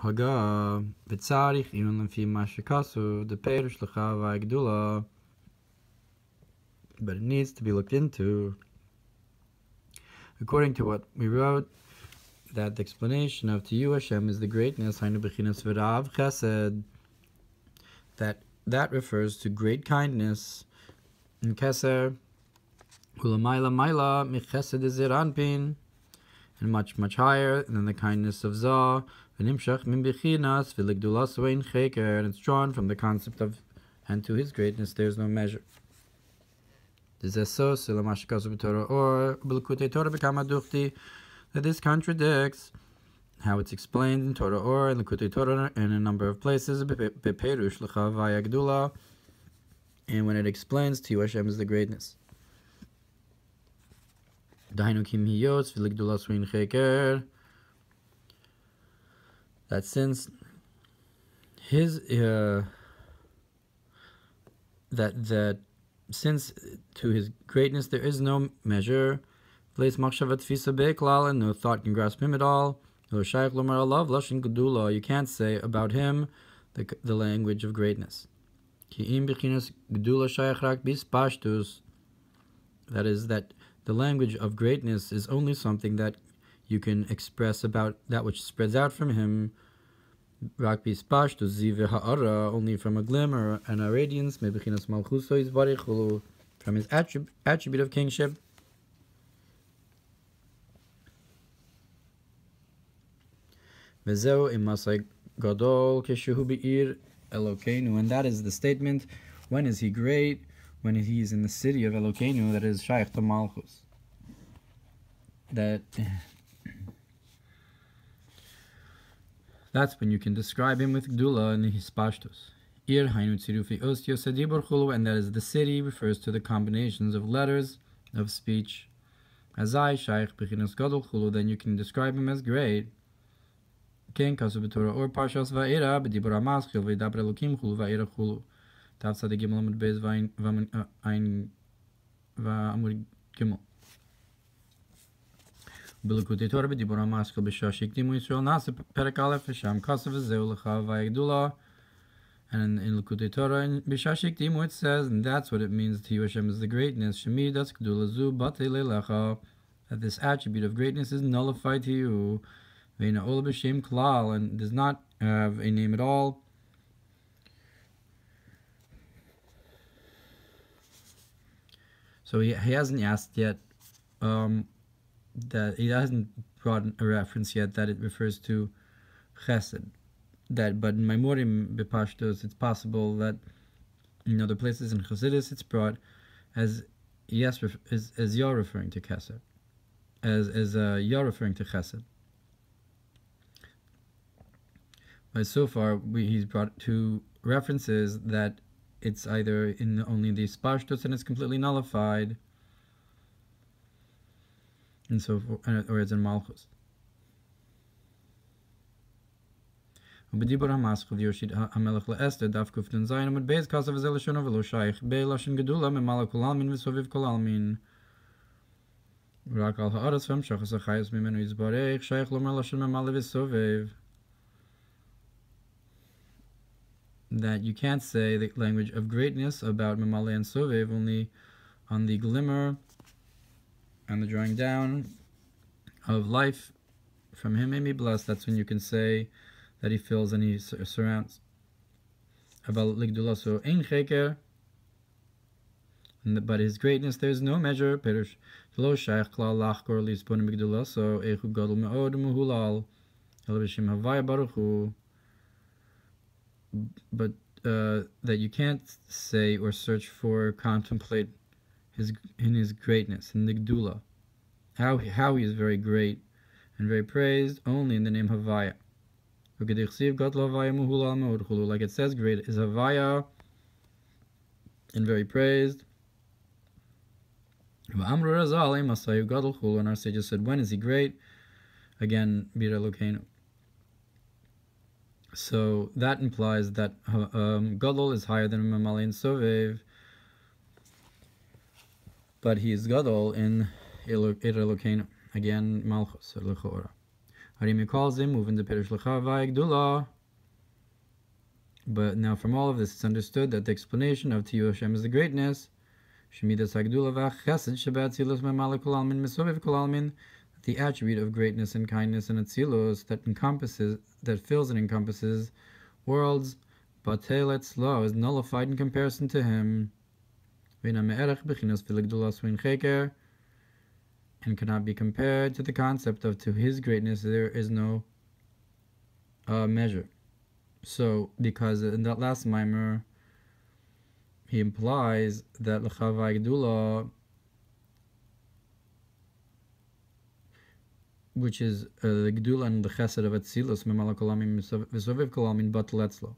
Haga v'tzarich iyun lefi ma shekasu the perush l'chava gdula, but it needs to be looked into. According to what we wrote, that the explanation of to you Hashem is the greatness, hainu b'chinas v'rav chesed, that refers to great kindness in keser, ulamayla mayla michesed ziranpin, and much higher than the kindness of Zah, v'nimshach min b'chinas v'ligdulas ve'in cheker, and it's drawn from the concept of, and to his greatness there is no measure. That this contradicts how it's explained in Torah Or and Likutei Torah in a number of places, and when it explains to you Hashem is the greatness. That since his since to his greatness there is no measure, and no thought can grasp him at all, you can't say about him the language of greatness. That is, that the language of greatness is only something that you can express about that which spreads out from him, only from a glimmer and a radiance, from his attribute of kingship. And that is the statement, when is he great? When he is in the city of Elokeinu, that is Shaykh to Malchus. That's when you can describe him with Gdula and his Pashtus. And that is the city, refers to the combinations of letters of speech. Then you can describe him as great. Or Parshas Vayera b'dibur hamaschil v'yidaber Elokim chulu Vayera chulu. Tav tzaddik gimel amud beis v'amud gimel. B'likutei Torah b'dibur hamaschil b'shah shikdimu Yisrael nase perek aleph v'sham kasav v'zeu l'cha v'yagdula. And in Likutei Torah in b'shah shikdimu it says, and that's what it means to you Hashem is the greatness. Shemi das gdula zu batei le'lecha, that this attribute of greatness is nullified to you. And does not have a name at all. So he hasn't asked yet, that he hasn't brought a reference yet that it refers to chesed. But in Maimurim bepashtos, it's possible that in other places in Chassidus it's brought as you're referring to chesed, as you're referring to chesed. But so far, he's brought two references that it's either in only the Pashtus and it's completely nullified, and so forth, or it's in Malchus. B'dibur hamaschil Yoshid hamelech le'Esther daf kuf nun zayin amud beis kasav v'zeh lashon v'lo shaykh be'lashon gedula memala kol almin v'soviv kol almin rak al ha'aretz v'hamshachas ha'chayos mimenu yizbarech shaykh lomer lashon memala v'soviv. That you can't say the language of greatness about Mamale and Sovev only on the glimmer and the drawing down of life from him may be blessed. That's when you can say that he fills and he surrounds. But his greatness there is no measure. But that you can't say or search for, contemplate in his greatness, in the Gdula, how he is very great and very praised, only in the name Havaya. Like it says, great is Havaya and very praised. And our sages said, when is he great? Again, Bira Lokeinu. So that implies that Gadol is higher than Mamale and Sovev, but he is Gadol in Elokeinu. Again, Malchus, L'chora. Harimi calls him, moving the Perish L'chavai Gdula. But now from all of this, it's understood that the explanation of Tiyu Hashem is the greatness. Shemidas Hagdula v'Chesed Shabbat Tzilus Memalek Kol Almin Mesoviv Kol Almin. The attribute of greatness and kindness and Atzilus that fills and encompasses worlds, Batelet's law is nullified in comparison to him. And cannot be compared to the concept of to his greatness there is no measure. So, because in that last Mamer, he implies that L'chavai Gdula, which is the Gdula and the Chesed of Atzilus, Memalek Kol Almin V'Soviv Kol Almin Batelet's law,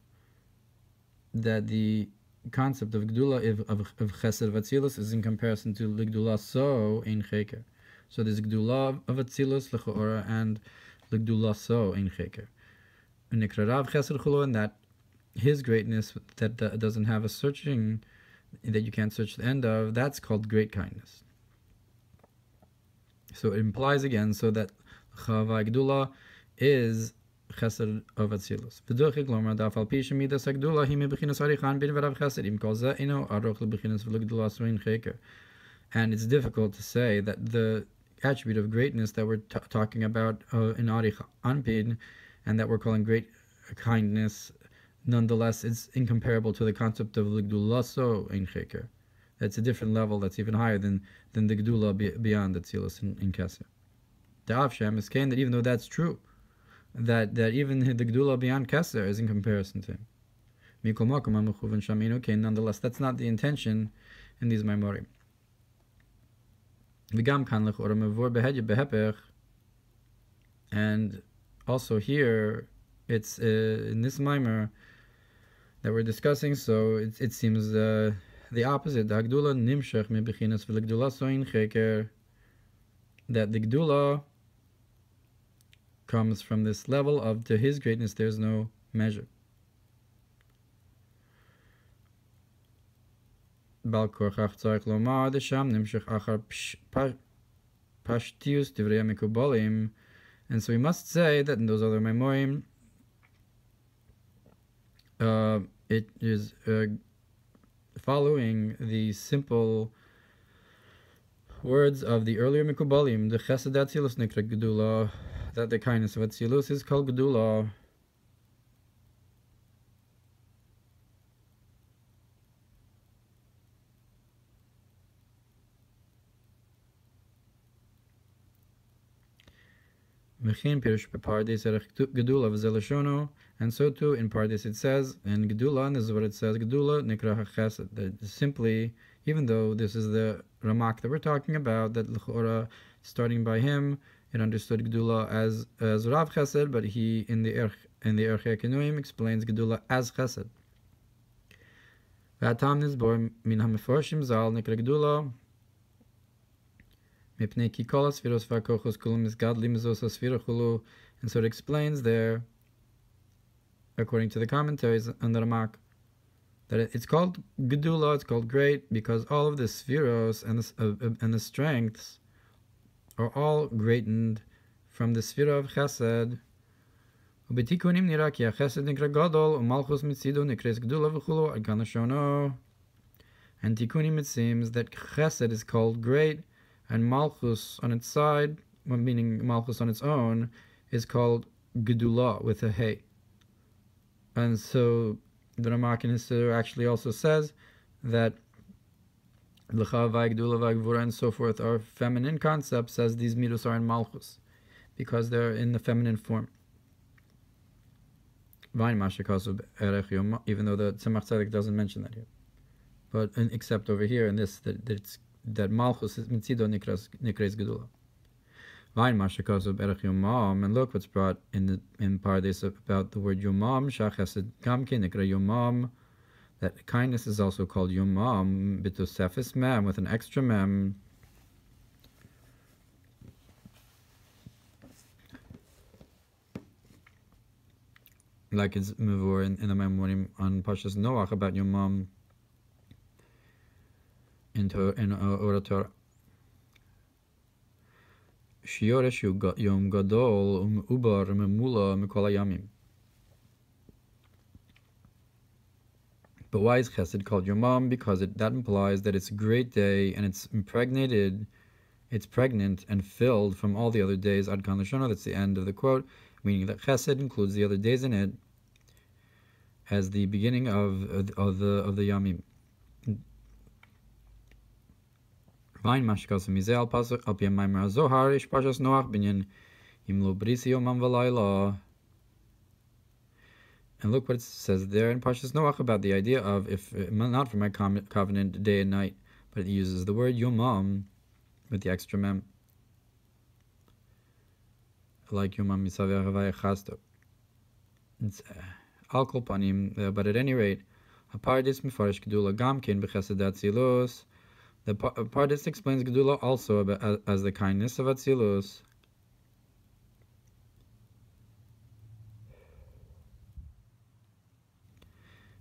that the concept of Gdula of Chesed of Atzilus is in comparison to L'Gdula so in Cheker. So there's Gdula of Atzilus L'Chora and L'Gdula so in Cheker. And that his greatness that doesn't have a searching, that you can't search the end of, that's called great kindness. So it implies again, so that Chavai Gdula is Chesed of Atzilus. And it's difficult to say that the attribute of greatness that we're talking about in Arich Anpin, and that we're calling great kindness, nonetheless, it's incomparable to the concept of L'Gdulaso in Cheker. That's a different level that's even higher than the Gdula beyond the Tzilus in Kesser. The Avshem is saying that even though that's true, that even the Gdula beyond Kesser is in comparison to him. Nonetheless, that's not the intention in these Maimorim. And also here, it's in this Mamer that we're discussing, so it seems the opposite. That the Gdula comes from this level of to his greatness there's no measure. And so we must say that in those other Memorim, it is following the simple words of the earlier Mekubalim, the Chesed Atzilus Nikra Gedula, that the kindness of Atzilus is called Gedula. And so too in Pardes it says, and Gedula, and this is what it says, Gedula Nikra HaChesed, that simply, even though this is the Ramak that we're talking about, that L'chora, starting by him, it understood Gedula as Rav Chesed, but he in the Erch HaKenuim explains Gedula as Chesed. V'atam nizbor min ha-meforshim zal Nikra Gedula, and so it explains there, according to the commentaries on the Ramak, that it's called Gedula, it's called great, because all of the spheros and the strengths are all greatened from the sphere of Chesed. And Tikkunim, it seems that Chesed is called great, and Malchus on its side, meaning Malchus on its own, is called Gedula with a Hey. And so the Ramak in his Siddur actually also says that L'chavai Gedula v'Gvura and so forth are feminine concepts, as these midos are in Malchus, because they're in the feminine form. Even though the Tzemach Tzedek doesn't mention that here, but except over here in this that Malchus is Mitzido Nikres Gedula. And look what's brought in Pardes about the word Yomam, Shachesed Gamke Nikra Yomam, that kindness is also called Yomam, Bitosefis Mem, with an extra Mem. Like it's Mavur in the Memorim on Parshas Noach about Yomam in Ohr Hatorah. שיורש יום גדול ומעובר וממולא מכל הימים. But why is Chesed called Yomam? Because that implies that it's a great day and it's pregnant and filled from all the other days. Ad kan Lashona, that's the end of the quote, meaning that Chesed includes the other days in it as the beginning of the Yamim. Vain mashkas mizel pasuk al piyam Mamer Zohar ish Parshas Noach binyan imlo brisi yomam v'layla. And look what it says there in Parshas Noach about the idea of, if not for my covenant day and night, but it uses the word yomam with the extra mem, like yomam misaver havaya chasto. It's al kol panim, but at any rate, Hapardis mifarish gedula gamkin b'chesed atzilus. The Pardis explains gedula also as the kindness of atzilus.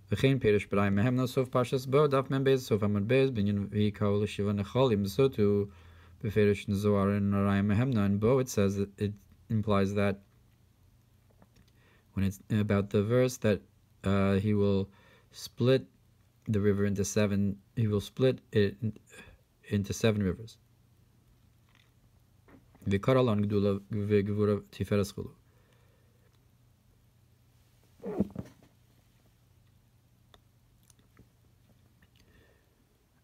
V'chein perish b'rayim mehemna sof Parshas bo daf mem bez sof amad bez binyan v'yikau l'shiva necholim. So too b'ferish nezoar and rayim mehemna and bo, it says that it implies that when it's about the verse that he will split the river into seven, he will split it into 7 rivers. V'karal an gedula v'gevura tiferes chulu.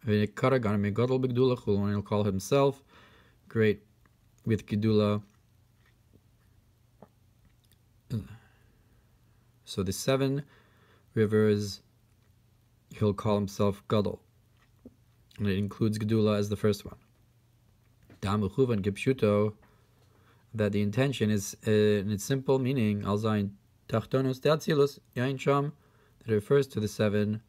And he'll call himself great with gedula. So the 7 rivers, he'll call himself Gadol, and it includes gedula as the first one. Damuchuvan gipshuto, that the intention is in its simple meaning, al zayin tachtonos de'atzilus yain sham, that it refers to the 7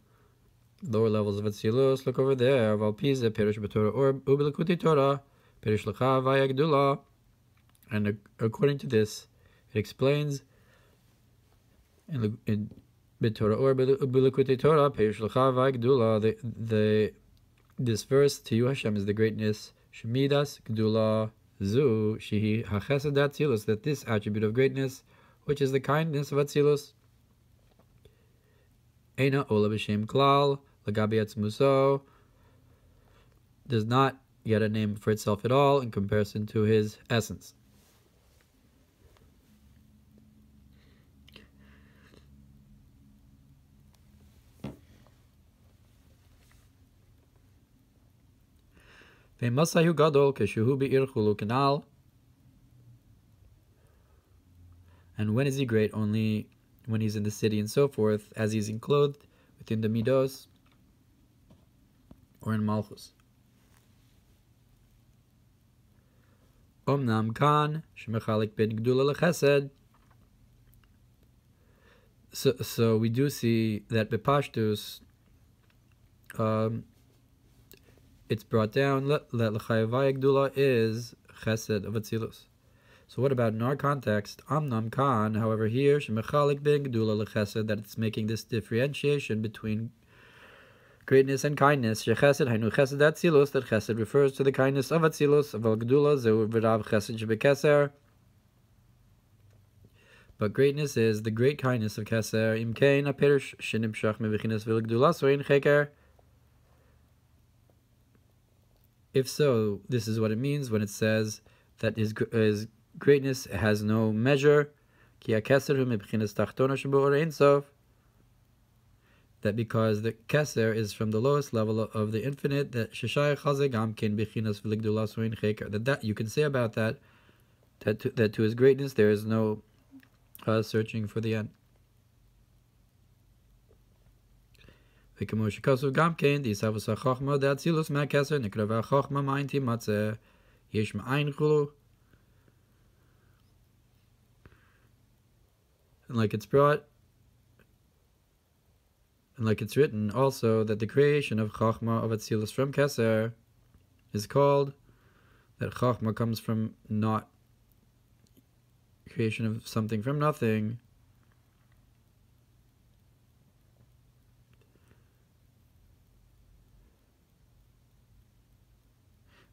lower levels of Atzilus. Look over there. Valpiza perish b'Torah or u'b'likuti Torah perish l'cha v'aya gedula. And according to this, it explains in b'Torah or u'b'likuti Torah perish l'cha v'aya gedula. This verse, to you Hashem is the greatness. Shemidas gedula zu shehi hachesed Atzilus, that this attribute of greatness, which is the kindness of Atzilus, Eina ola b'shem klal l'gabi atzmuso, does not get a name for itself at all in comparison to his essence. Ve'masayu gadol keshuhu bi'ir chulu kanal. And when is he great? Only when he's in the city and so forth, as he's enclosed within the midos or in malchus. Omnam kan shemechalik ben gdula lechesed. So we do see that bepashtus, it's brought down that l'chayavaya gdula is chesed of atzilus. So what about in our context? Amnam kan, however, here shemechalik ben gedula lechesed, that it's making this differentiation between greatness and kindness. Shechesed hainu chesed atzilus, that chesed refers to the kindness of atzilus. Aval gedula zeu v'rav chesed shebekeser. But greatness is the great kindness of keser. Imkein aperish shenimshach mevichinas v'legdula soin cheker. If so, this is what it means when it says that his greatness has no measure, that because the keser is from the lowest level of the infinite, that you can say about that to his greatness there is no searching for the end. And like it's brought, and like it's written also, that the creation of Chachma of Atzilus from Keser is called, that Chachma comes from not, creation of something from nothing.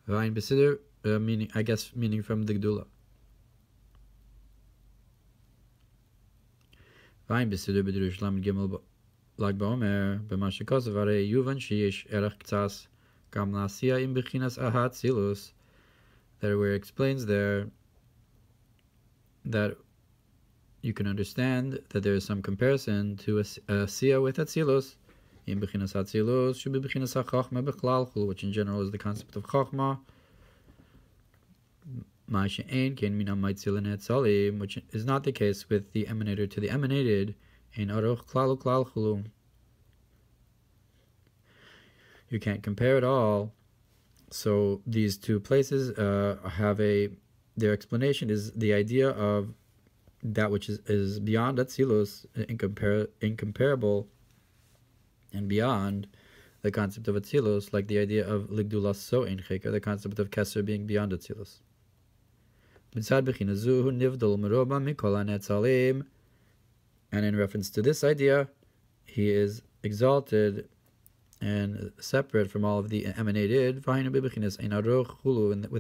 Vayin b'siddur meaning, I guess, meaning from the Gdula. Vayin b'sidur b'Yerushlam Gimel Lag BaOmer b'ma shekosav arei yuvan sheyesh erech k'tzas gam la'asiya im b'chinas ahat silus. That where it explains there that you can understand that there is some comparison to a siya with atzilus. In b'chinas atzilus should be b'chinas hachachma b'chlal chul, which in general is the concept of chachma. Ma she'ein ken min ha'maitzil netzalim, which is not the case with the emanator to the emanated. In aruch klal uklal chulu. You can't compare it all. So these two places have their explanation is the idea of that which is beyond Atzilus, incomparable, and beyond the concept of Atzilus, like the idea of Ligdulas so ein cheka, the concept of Keser being beyond Atzilus. And in reference to this idea, he is exalted and separate from all of the emanated, with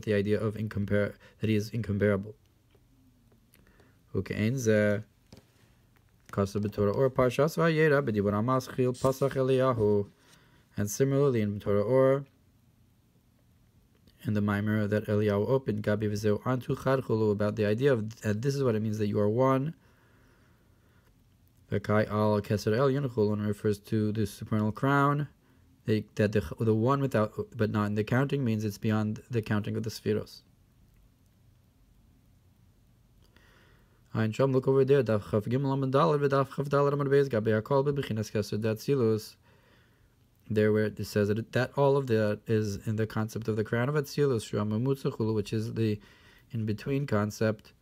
the idea of that he is incomparable. Or Parshas Vayera b'dibur amaschil pasach Eliyahu, and similarly in Torah Or, in the Mamer that Eliyahu opened, Gabi v'zeu antu chadchulu, about the idea of that this is what it means that you are one. V'kai al keser elyon chulun refers to the supernal crown. That the one without, but not in the counting, means it's beyond the counting of the spheros. Ein Shom, look over there. Daf Chav Gimel Amud Daled v'Daf Chav Daled Amud Beis Gabi Hakol b'Bechinas Keser d'Atzilus. There where it says that all of that is in the concept of the crown of Atzilus, Shu Amamutza Chulu, which is the in-between concept,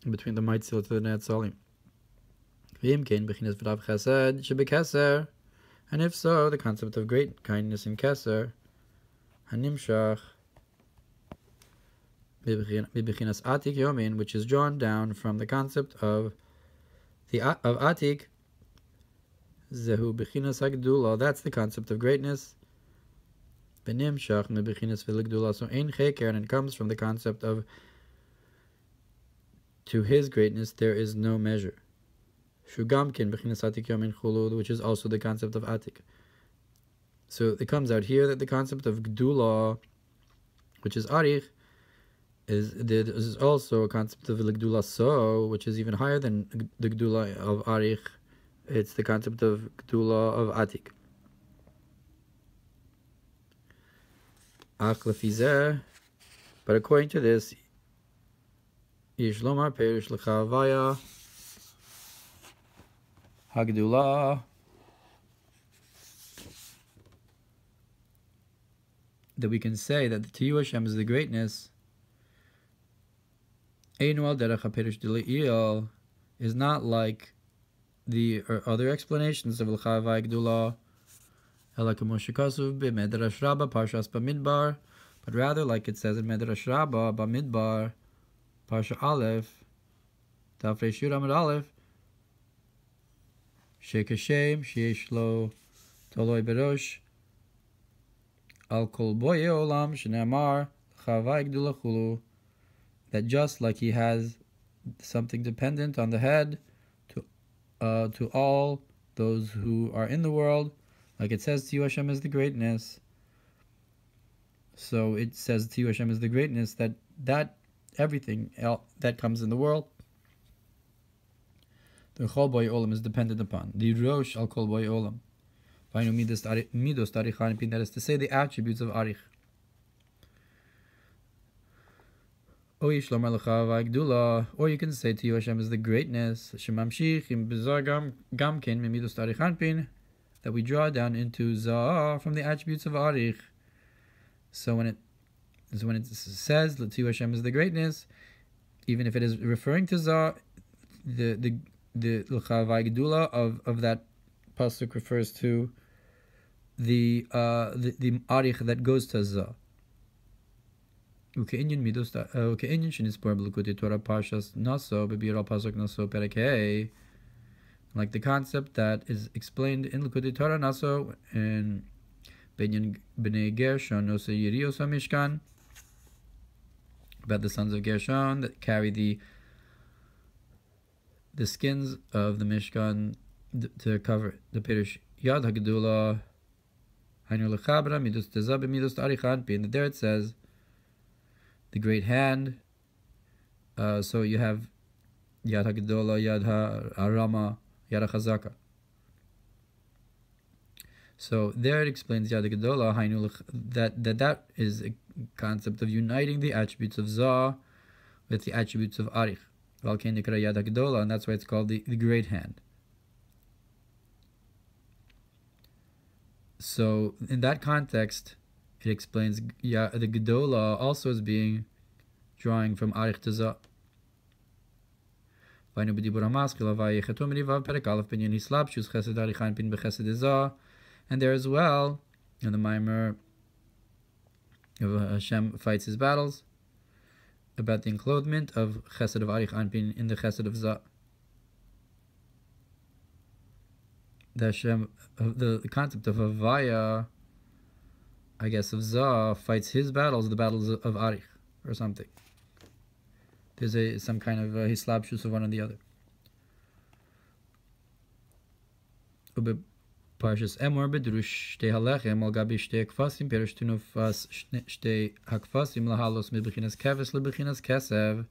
in between the Maitzil to the Netzalim. V'im kein b'Bechinas v'Dav Chesed shebekeser. And if so, the concept of great kindness in Keser, Hanimshach, Bibichinas Atik Yomin, which is drawn down from the concept of Atik, Zehu Bichinas Hagdula, that's the concept of greatness. Benimshach Bibichinas Viligdula, so Ein Cheker, and it comes from the concept of to his greatness there is no measure. Shugamkin b'chinas atik yamin chulu, which is also the concept of atik. So it comes out here that the concept of gdula, which is arich, is also a concept of gdula so, which is even higher than the gdula of arich. It's the concept of gdula of atik. Ach lefizeh, but according to this, Yish lomar perish l'chavaya Hagdula, that we can say that the Tiyu Hashem is the greatness. Einual derech haperish d'le'il is not like the other explanations of l'chavai Gdula, Kel Kamocha kasuv b'Medrash Rabbah Parshas Bamidbar, but rather like it says in Medrash Rabbah Bamidbar, Parsha Aleph, Tafrei Shiur Amud Aleph, Sheikh Hashem, Sheish Lo Toloi Berosh, Al Kol Boye Olam, Shneamar, Chavai Gdula Chulu, that just like he has something dependent on the head to all those who are in the world, like it says Tiyu Hashem is the greatness. So it says Tiyu Hashem is the greatness, that everything that comes in the world, the Chol Boy Olam is dependent upon. The Rosh Al Kol Boy Olam. Midos Tarich, that is to say, the attributes of Arich. Or you can say Tiyu Hashem is the greatness, that we draw down into Zah from the attributes of Arich. So when it says that Tiyu Hashem is the greatness, even if it is referring to Zah, the L'chavai Gedula of that pasuk refers to the arich that goes to Zah. Inyan shenispor b'likutei Torah Parshas naso b'biur pasuk naso perek hey, like the concept that is explained in Likutei Torah naso and Inyan b'nei Gershon naso yirios hamishkan, about the sons of Gershon that carry the skins of the Mishkan to cover it. The Pirush Yad HaGedula Hainu Lechabra Midus Tezah B'Midus Ta'arich Anpin. And there it says the great hand. So you have Yad HaGedula, Yad HaRama, Yad HaChazaka. So there it explains Yad HaGedola, that is a concept of uniting the attributes of Zah with the attributes of Arich. Yad HaGedola, and that's why it's called the great hand. So in that context, it explains the Gedola also as being drawing from Arich to Zah. And there as well, in the Mamer of Hashem fights his battles, about the enclothment of Chesed of Arich Anpin in the Chesed of Zah. The concept of Havaya, I guess, of Zah fights his battles, the battles of Arich, or something. There's some kind of hislabshus of one or the other. Parshas Emor bedrush shtei halechem al gabi shtei kfasim perush tunufas shtei hakfasim lahalos mibechinas keves lebechinas kesev.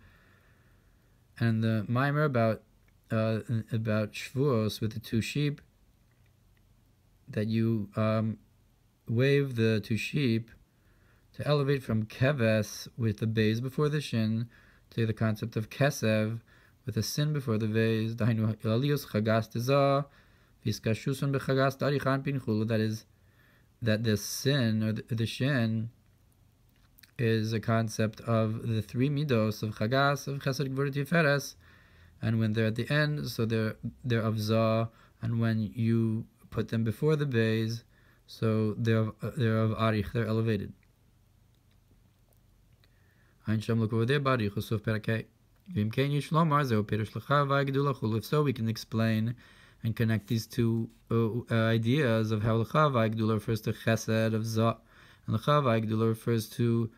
And the Mamer about Shavuos with the two sheep, that you wave the two sheep to elevate from keves with the bays before the shin to the concept of kesev with the sin before the vase. Dainu alios chagas tezah. That is, that the sin or the shin is a concept of the three midos of chagas, of chesed, gvura, tiferes, and when they're at the end, so they're of zah, and when you put them before the bays, so they're of arich, they're elevated. If so, we can explain and connect these two ideas of how L'chavai Gdula refers to Chesed of Zah, and L'chavai Gdula refers to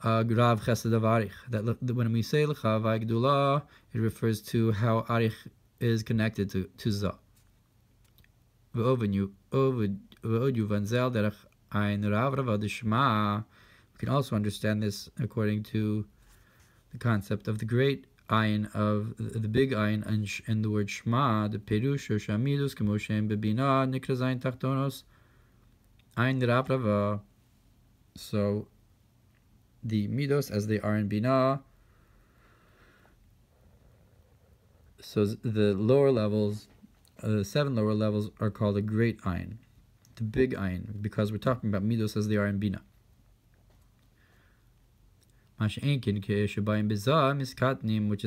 Grav Chesed of Arich. That when we say L'chavai Gdula, it refers to how Arich is connected to Zah. We can also understand this according to the concept of the great Ayin, of the big Ayin, and the word Shema, the Perush or Shamidus Kamoshem Bebina Nikra Zayin Tachtonos Ayin Rav Rava. So the Midos as they are in Bina, so the lower levels, the 7 lower levels are called a great Ayin, the big Ayin, because we're talking about Midos as they are in Bina. Which is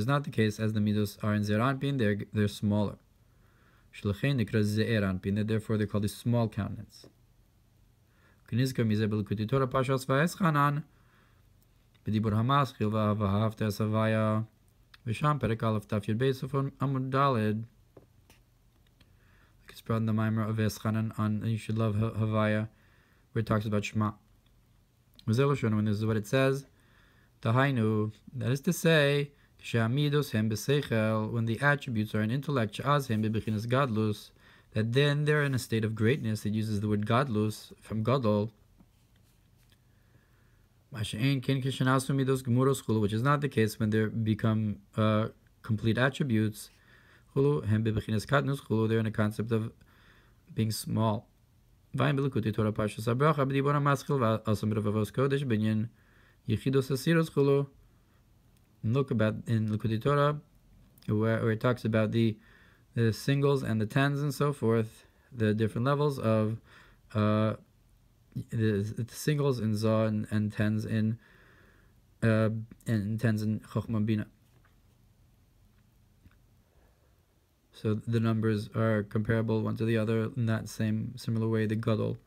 not the case as the midos are in Zeir Anpin, they're smaller. Therefore they're called the small countenance. It's brought in the Mamer of Eschanan on you should love Havaya, where it talks about Shema. When this is what it says. That is to say, when the attributes are in intellect, that then they're in a state of greatness. It uses the word gadlus from gadol, which is not the case when they become complete attributes. They're in a concept of being small. Look about in Likutei Torah, where it talks about the singles and the tens and so forth, the different levels of the singles in Zah and tens in Chochmah Bina. So the numbers are comparable one to the other in that similar way. The Gadol.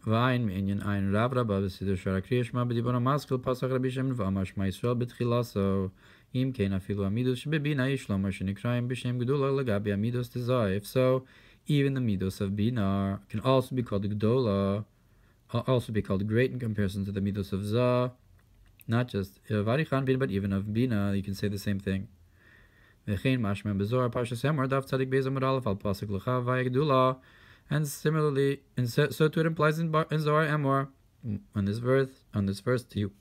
Vayin Inyan Ayin Rav Rabba B'Siddur Shara Kriya Shema B'Dibur HaMaskil Pasach Rabbi Shem V'Amar Shema Yisrael B'Tchilaso Im Kein Afilu Amidus Shebebina Yishlomer Shenikrayim B'Shem Gedola L'Gabi Amidus Tezah. If so, even the Midos of Bina can also be called the Gedola also be called great in comparison to the midos of Zah, not just Varichan Bina, but even of Bina. You can say the same thing. And similarly, and so too it implies in Zohar Emor on this verse to you.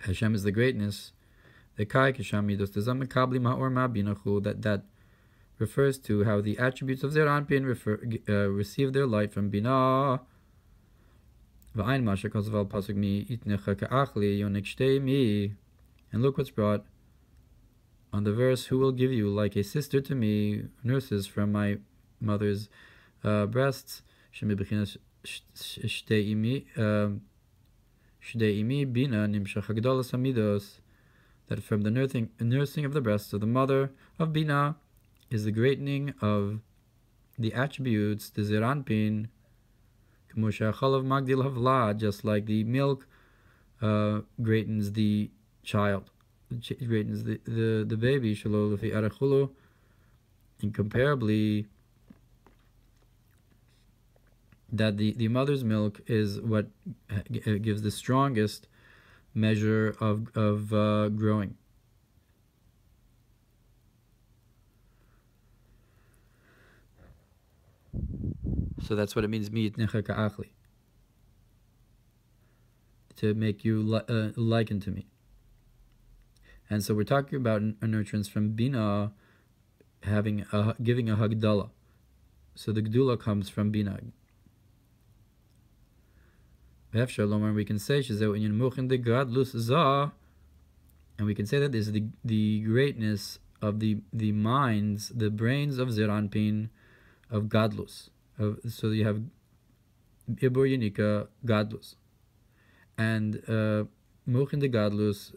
Hashem is the greatness. That refers to how the attributes of Zeir Anpin receive their light from Bina. And look what's brought on the verse, who will give you like a sister to me, nurses from my mother's breasts. That from the nursing of the breasts of the mother of Bina is the greatening of the attributes, the Zeir Anpin, just like the milk greatens the child, greatens the baby, incomparably, that the mother's milk is what gives the strongest measure of growing. So that's what it means, to make you liken to me. And so we're talking about a nurturance from Bina giving a Hagdala. So the Gdula comes from Bina. We can say and we can say that this is the greatness of the minds, the brains of Zeir Anpin, of Gadlus. So you have Ibur Yanika Gadlus, and Mochin de Gadlus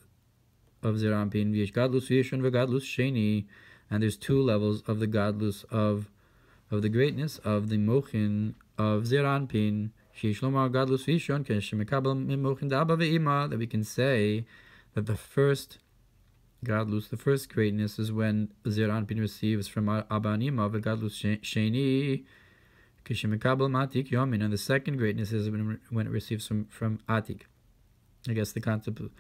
of Zeir Anpin, V'yesh Gadlus V'yeshon V'Gadlus Sheni, and there's two levels of the Gadlus of the greatness of the Mochin of Zeir Anpin. That we can say that the first Gadlus, the first greatness, is when Zeir Anpin receives from Abba and Ima, Gadlus Sheni, and the second greatness is when it receives from Atik. I guess the concept of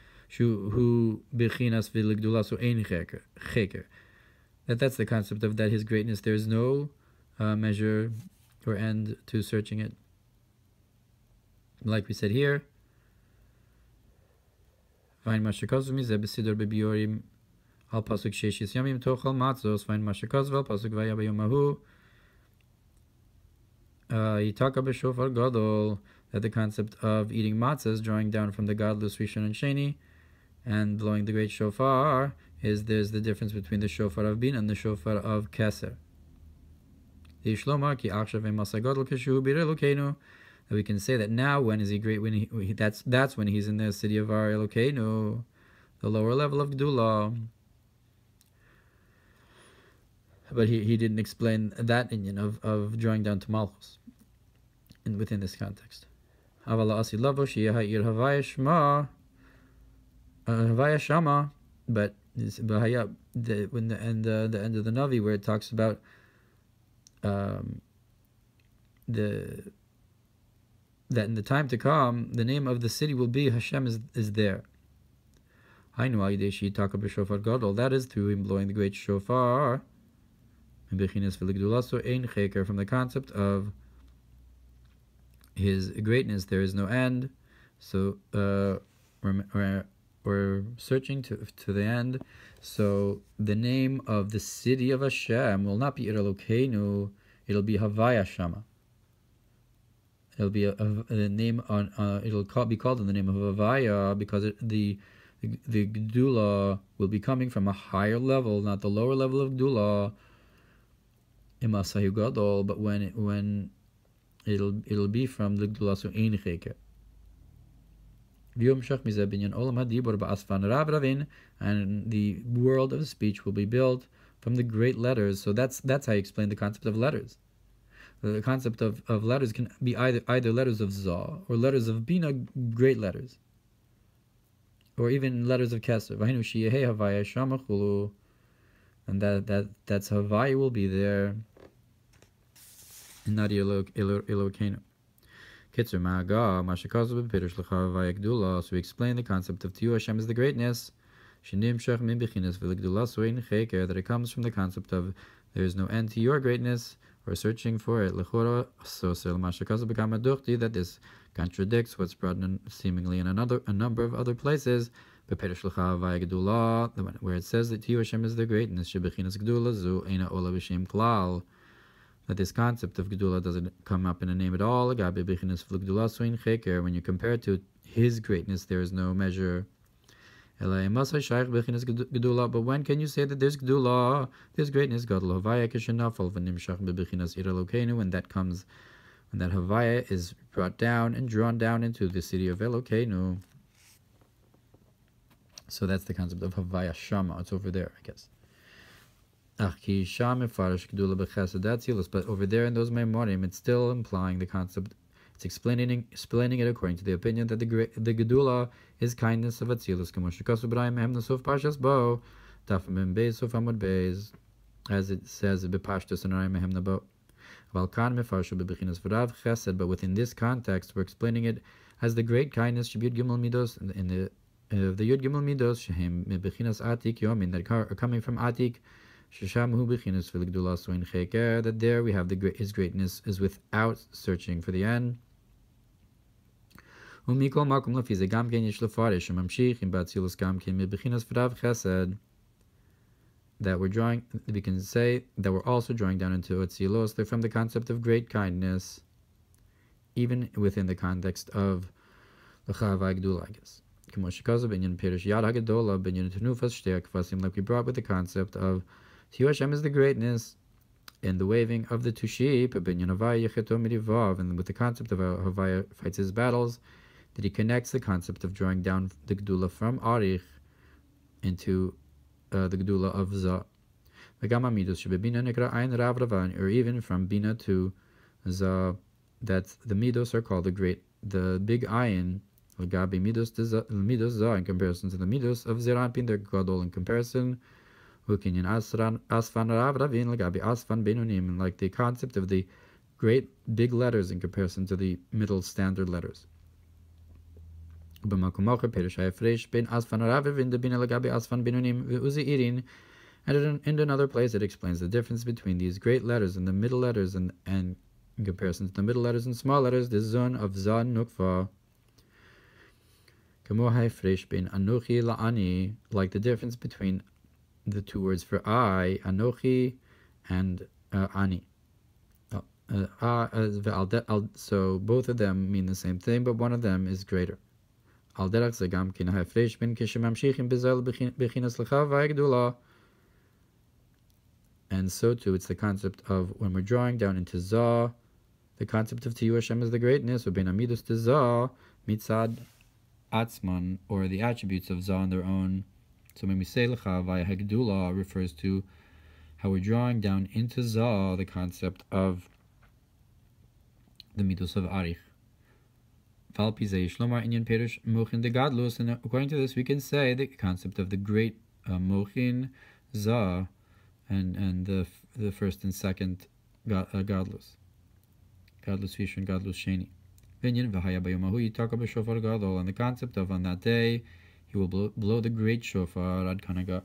that's the concept of that his greatness, there is no measure or end to searching it. Like we said here, he talked about shofar gadol, that the concept of eating matzahs, drawing down from the Gadlus Rishon and Sheni, and blowing the great shofar, there's the difference between the shofar of Bin and the shofar of Keser. That we can say that now, when is he great? When that's when he's in the city of our Elokeinu, the lower level of Gdula. But he didn't explain that Inyan of drawing down to Malchus within this context. But when the end of the Navi, where it talks about that in the time to come, the name of the city will be Hashem is there. That is through him blowing the great shofar. From the concept of his greatness, there is no end. So we're searching to the end. So the name of the city of Hashem will not be Elokeinu, it'll be Havaya Shama. It'll be a name on. It'll be called in the name of Havaya, because the Gdula will be coming from a higher level, not the lower level of Gdula. Imasayu Gadol, but when it'll be from the Gdula so ein cheker. And the world of speech will be built from the great letters. So that's how you explain the concept of letters. The concept of letters can be either letters of Zah or letters of Bina, great letters, or even letters of Keser. And that's Havi will be there. Nadi Elokeinu. Kitzer Ma'aga, Mashakazu B'Pirush L'Chavaya Gdula. So we explain the concept of Tiyu Hashem as the greatness. Shenim Shech Min Bechinas V'Legdula Soin Cheker, that it comes from the concept of there is no end to your greatness, or searching for it. L'Chora Sosel Mashakazu B'Kama Duchti, that this contradicts what's brought in seemingly in a number of other places. B'Pirush L'Chavaya Gdula, where it says that Tiyu Hashem is the greatness. Shebechinas Gdula Zu Eina Ola B'Shem Klal. That this concept of Gedula doesn't come up in a name at all. When you compare it to his greatness, there is no measure. But when can you say that there's Gedula, there's greatness? When that comes, when that Havaya is brought down and drawn down into the city of Elokeinu. So that's the concept of Havaya Shama. It's over there, I guess. But over there in those Mamorim, it's still implying the concept. It's explaining it according to the opinion that the Gedula is kindness of Atzilus, as it says but within this context, we're explaining it as the great kindness in the Yud Gimel Midos that are coming from Atik. That there we have his greatness is without searching for the end. That we can say that we're also drawing down into Atzilos. They're from the concept of great kindness, even within the context of the Chavai Gdula, I guess. Like we brought with the concept of Tiyu Hashem is the greatness in the waving of the two sheep, and with the concept of how Havaya fights his battles, that he connects the concept of drawing down the Gedula from Arich into the Gedula of Za. Or even from Bina to Za, that the Midos are called the big Ayin, in comparison to the Midos of Zeranpin, they're Gadol in comparison. Like the concept of the great big letters in comparison to the middle standard letters. And in another place it explains the difference between these great letters and the middle letters, and in comparison to the middle letters and small letters, the zon of Zan Nukva. Like the difference between the two words for I, Anochi, and Ani. So both of them mean the same thing, but one of them is greater. And so too, it's the concept of when we're drawing down into Zah, the concept of Tiyu Hashem is the greatness, or Ben Amidus to Zah, Mitzad Atzman, or the attributes of Zah on their own. So when we say L'Chavaya Hagdula, refers to how we're drawing down into Zah the concept of the Midos of Arich. And according to this, we can say the concept of the great Mochin Zah and the first and second Gadlus. Gadlus Rishon, Gadlus Sheni. And the concept of on that day, he will blow the great shofar, Ad Kanaga.